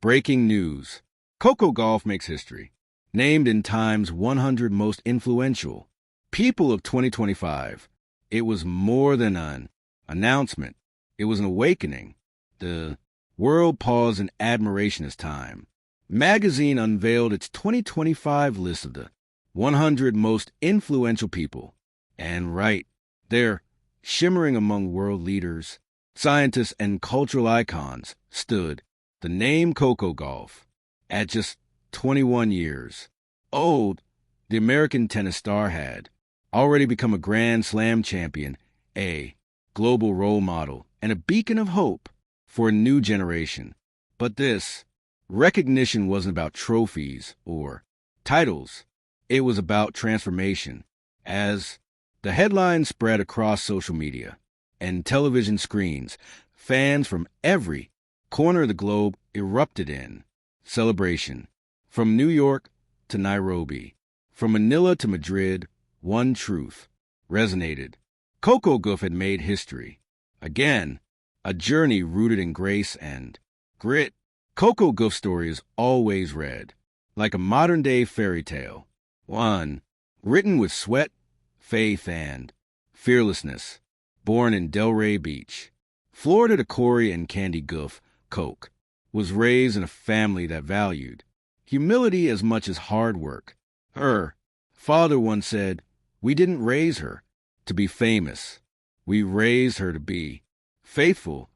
Breaking news. Coco Gauff makes history. Named in Time's 100 most influential people of 2025. It was more than an announcement. It was an awakening. The world paused in admiration as Time magazine unveiled its 2025 list of the 100 most influential people. And right there, shimmering among world leaders, scientists, and cultural icons, stood the name Coco Gauff. At just 21 years old, the American tennis star had already become a Grand Slam champion, a global role model, and a beacon of hope for a new generation. But this recognition wasn't about trophies or titles. It was about transformation. As the headlines spread across social media and television screens, fans from every corner of the globe erupted in celebration. From New York to Nairobi, from Manila to Madrid, one truth resonated. Coco Gauff had made history. Again, a journey rooted in grace and grit. Coco Gauff's story is always read like a modern-day fairy tale. One written with sweat, faith, and fearlessness. Born in Delray Beach, Florida to Corey and Candy Gauff, Coke was raised in a family that valued humility as much as hard work. Her father once said, "We didn't raise her to be famous. We raised her to be faithful."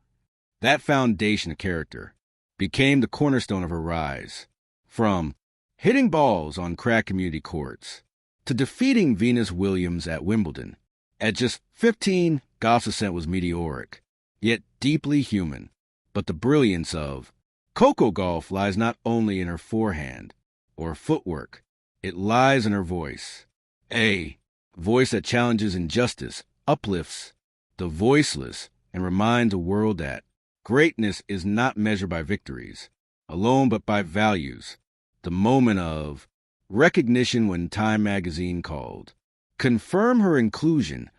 That foundation of character became the cornerstone of her rise. From hitting balls on crack community courts to defeating Venus Williams at Wimbledon. At just 15, Gauff's ascent was meteoric, yet deeply human. But the brilliance of Coco Gauff lies not only in her forehand or footwork, it lies in her voice. A voice that challenges injustice, uplifts the voiceless, and reminds the world that greatness is not measured by victories alone, but by values. The moment of recognition when Time magazine called confirm her inclusion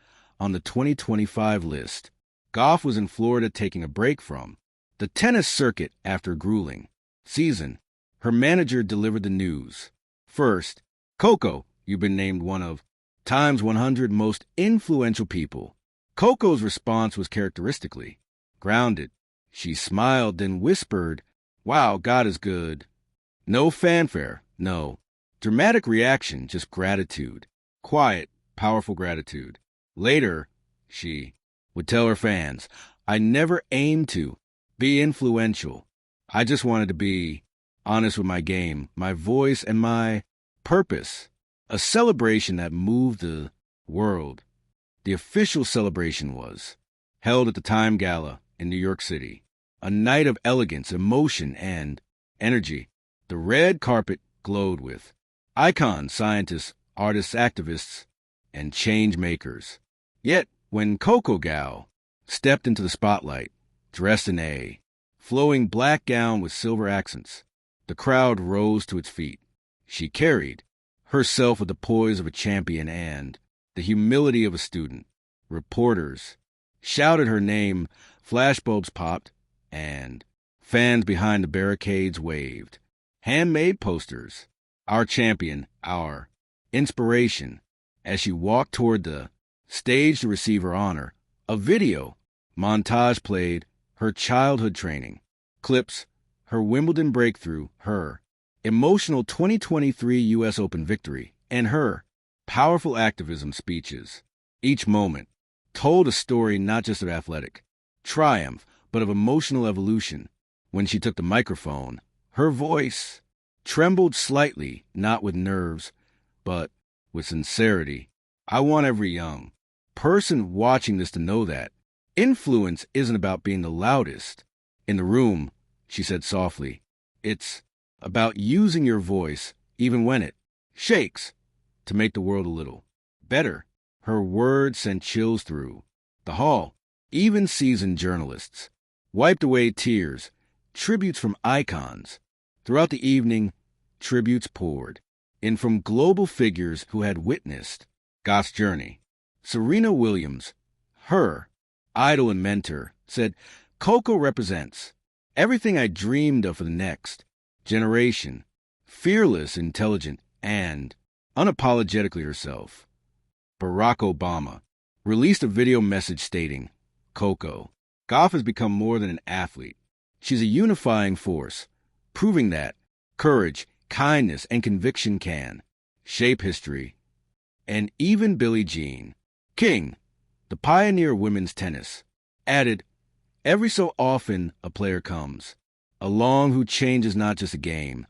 on the 2025 list. Gauff was in Florida taking a break from the tennis circuit after a grueling season. Her manager delivered the news. First, Coco, you've been named one of Time's 100 most influential people. Coco's response was characteristically grounded. She smiled, then whispered, "Wow, God is good." No fanfare, no dramatic reaction, just gratitude. Quiet, powerful gratitude. Later, she would tell her fans, "I never aimed to be influential. I just wanted to be honest with my game, my voice, and my purpose." A celebration that moved the world. The official celebration was held at the Time Gala in New York City. A night of elegance, emotion, and energy. The red carpet glowed with icons, scientists, artists, activists, and change makers. Yet, when Coco Gauff stepped into the spotlight, dressed in a flowing black gown with silver accents, the crowd rose to its feet. She carried herself with the poise of a champion and the humility of a student. Reporters shouted her name, flashbulbs popped, and fans behind the barricades waved. Handmade posters, "Our champion, our inspiration." As she walked toward the stage to receive her honor, a video montage played her childhood training, clips, her Wimbledon breakthrough, her emotional 2023 U.S. Open victory, and her powerful activism speeches. Each moment told a story not just of athletic triumph, but of emotional evolution. When she took the microphone, her voice trembled slightly, not with nerves, but with sincerity. I want every young person watching this to know that influence isn't about being the loudest in the room, she said softly. It's about using your voice, even when it shakes, to make the world a little better. Her words sent chills through the hall. Even seasoned journalists wiped away tears. Tributes from icons. Throughout the evening, tributes poured in from global figures who had witnessed Gauff's journey. Serena Williams, her idol and mentor, said, "Coco represents Everything I dreamed of for the next generation. Fearless, intelligent, and unapologetically herself. Barack Obama released a video message stating, Coco Gauff has become more than an athlete. She's a unifying force, proving that courage, kindness, and conviction can shape history. And even Billie Jean King, the pioneer of women's tennis, added, every so often a player comes along who changes not just a game,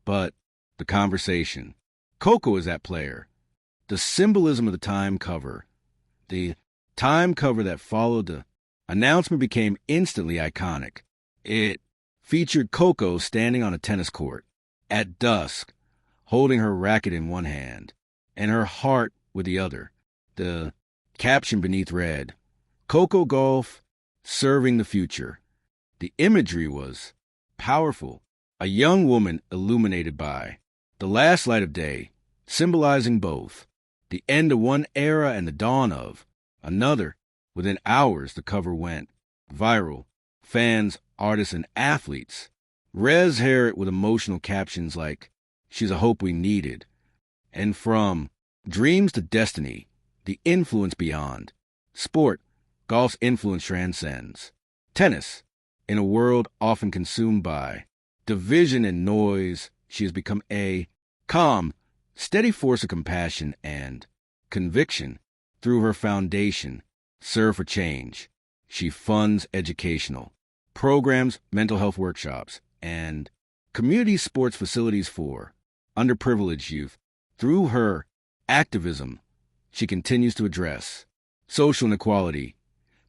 but the conversation. Coco is that player. The symbolism of the Time cover. The Time cover that followed the announcement became instantly iconic. It featured Coco standing on a tennis court at dusk, holding her racket in one hand and her heart with the other. The caption beneath read, Coco Gauff serving the future. The imagery was powerful. A young woman illuminated by the last light of day, symbolizing both the end of one era and the dawn of another. Within hours, the cover went viral. Fans, artists, and athletes hair it with emotional captions like, she's a hope we needed. And from dreams to destiny, the influence beyond. Sport, Gauff's influence transcends. Tennis, in a world often consumed by division and noise, she has become a calm, steady force of compassion and conviction. Through her foundation, Serve for Change, she funds educational programs, mental health workshops, and community sports facilities for underprivileged youth. Through her activism, she continues to address social inequality,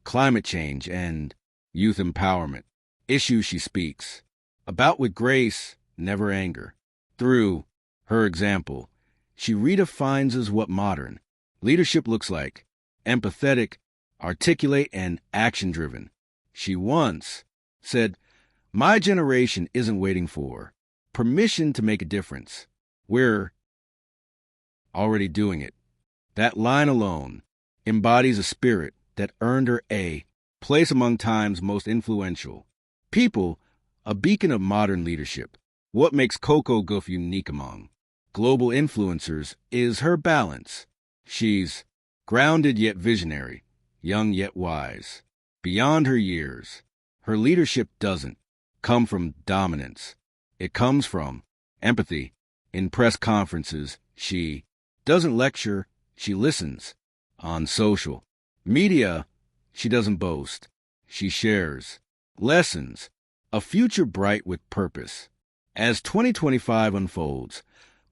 climate change, and youth empowerment, issues she speaks about with grace, never anger. Through her example, she redefines as what modern leadership looks like, empathetic, articulate, and action-driven. She once said, my generation isn't waiting for permission to make a difference. We're already doing it. That line alone embodies a spirit that earned her a place among Time's most influential people, a beacon of modern leadership. What makes Coco Gauff unique among global influencers is her balance. She's grounded yet visionary, young yet wise. Beyond her years, her leadership doesn't come from dominance. It comes from empathy. In press conferences, she doesn't lecture, she listens. On social media, she doesn't boast, she shares lessons. A future bright with purpose. As 2025 unfolds,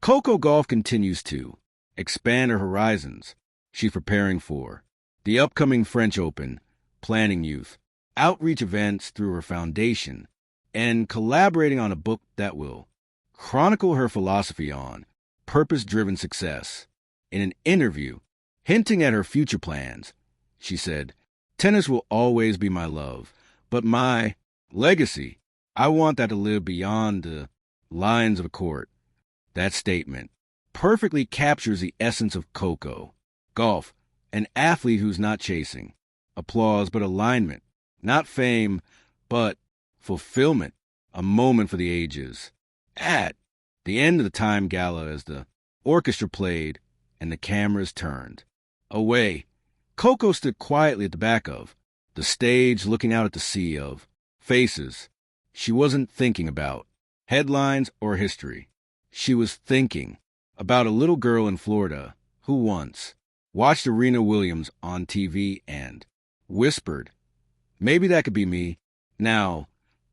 Coco Gauff continues to expand her horizons. She's preparing for the upcoming French Open, planning youth outreach events through her foundation, and collaborating on a book that will chronicle her philosophy on purpose-driven success. In an interview, hinting at her future plans, she said, tennis will always be my love, but my legacy, I want that to live beyond the lines of a court. That statement perfectly captures the essence of Coco Gauff, an athlete who's not chasing applause but alignment, not fame but fulfillment, a moment for the ages. At the end of the Time Gala, as the orchestra played and the cameras turned away, Coco stood quietly at the back of the stage, looking out at the sea of faces. She wasn't thinking about headlines or history. She was thinking about a little girl in Florida who once watched Serena Williams on TV and whispered, maybe that could be me. Now,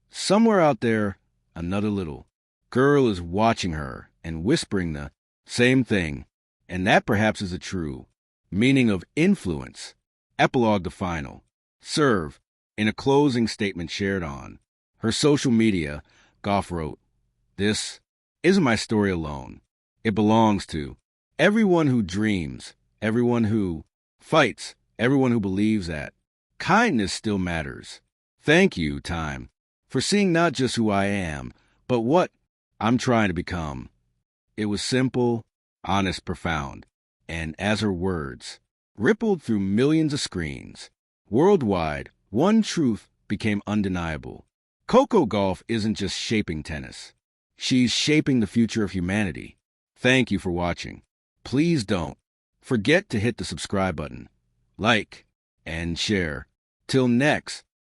somewhere out there, another little girl is watching her and whispering the same thing, and that perhaps is the true meaning of influence. Epilogue the final. Serve. In a closing statement shared on her social media, Gauff wrote, this isn't my story alone. It belongs to everyone who dreams, everyone who fights, everyone who believes that kindness still matters. Thank you, Time, for seeing not just who I am, but what I'm trying to become. It was simple, honest, profound, and as her words rippled through millions of screens worldwide, one truth became undeniable. Coco Gauff isn't just shaping tennis. She's shaping the future of humanity. Thank you for watching. Please don't forget to hit the subscribe button, like, and share. Till next.